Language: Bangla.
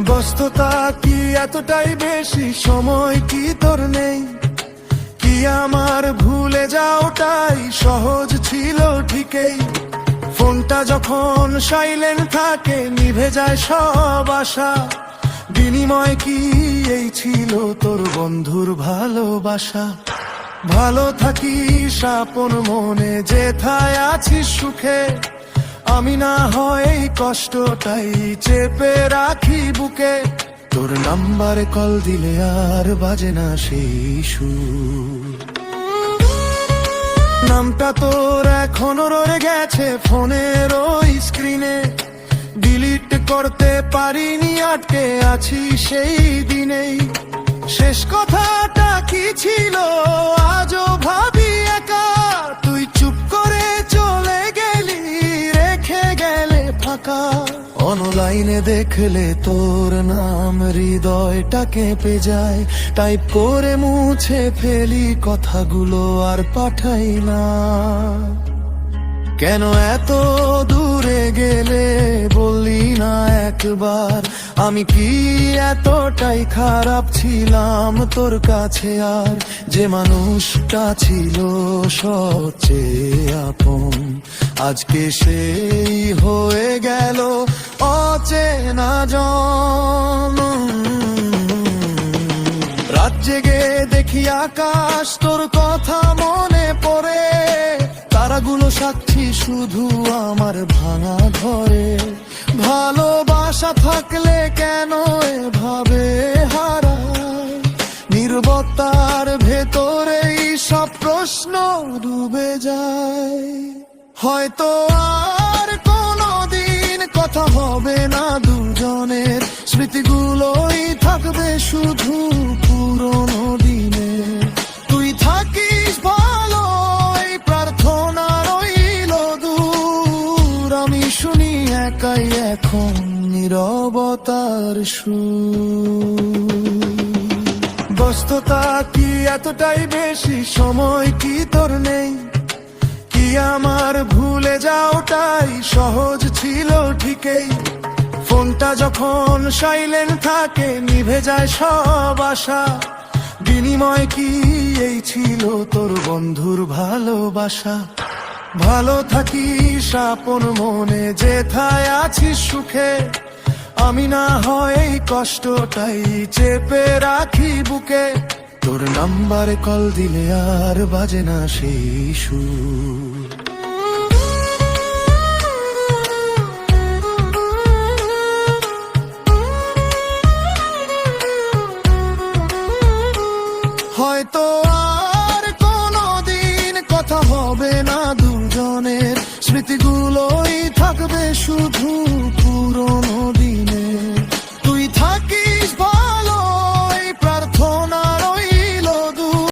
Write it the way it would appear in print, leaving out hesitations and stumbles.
ব্যস্ততা কি এতটাই বেশি, সময় কি তোর নেই? কি আমার ভুলে যাওয়াটাই সহজ ছিল ঠিকই। ফোনটা যখন সাইলেন্ট থাকে নিভে যায় সব আশা। বিনিময় কি এই ছিল তোর বন্ধুর ভালোবাসা? ভালো থাকিস আপন মনে, যেথায় আছিস সুখে। আমি না হয় কষ্টটাই চেপে রাখি বুকে। তোর নাম্বারে কল দিলে আর বাজে না সেই সুর। নামটা তোর এখনো রয়ে গেছে ফোনের ওই স্ক্রিনে। ডিলিট করতে পারিনি, আটকে আছি সেই দিনেই। শেষ কথাটা কি ছিল আজও ভাবি একা। তুই চুপ করে চলে গেলি, রেখে গেলে ফাঁকা। অনলাইনে দেখলে তোর নাম হৃদয়টা কেঁপে যায়। টাইপ করে মুছে ফেলি কথাগুলো আর পাঠাই না। কেন এত দূরে গেলে বললি না একবার? আমি কি এতটাই খারাপ ছিলাম তোর কাছে? আর যে মানুষটা ছিল সবচেয়ে আপন, আজকে সেই হয়ে গেল অচেনা জন। রাত জেগে দেখি আকাশ তোর কথা মনে পড়ে। তারাগুলো সাক্ষী শুধু আমার ভাঙা ঘরে। ভালোবাসা থাকলে কেন এভাবে হারায়? নীরবতার ভেতরেই সব প্রশ্ন ডুবে যায়। হয়তো আর কোনোদিন কথা হবে না দুজনের, স্মৃতিগুলোই থাকবে শুধু পুরনো দিনে। তুই থাকিস ভালো এই প্রার্থনা রইল দূর। আমি শুনি একাই এখন নীরবতার সুর। ব্যস্ততা কি এতটাই বেশি, সময় কি তোর নেই? কি আমার ভুলে যাওয়াটাই সহজ ছিল ঠিকই। ফোনটা যখন সাইলেন্ট থাকে নিভে যায় সব আশা। বিনিময় কি এই ছিল তোর বন্ধুর ভালোবাসা? ভালো থাকিস আপন মনে, যেথায় আছিস সুখে। আমি না হয় কষ্টটাই চেপে রাখি বুকে। তোর নাম্বারে কল দিলে আর বাজে না সেই সুর। হয়তো আর কোনোদিন কথা হবে না দুজনের, স্মৃতিগুলোই থাকবে শুধু পুরনো দিন।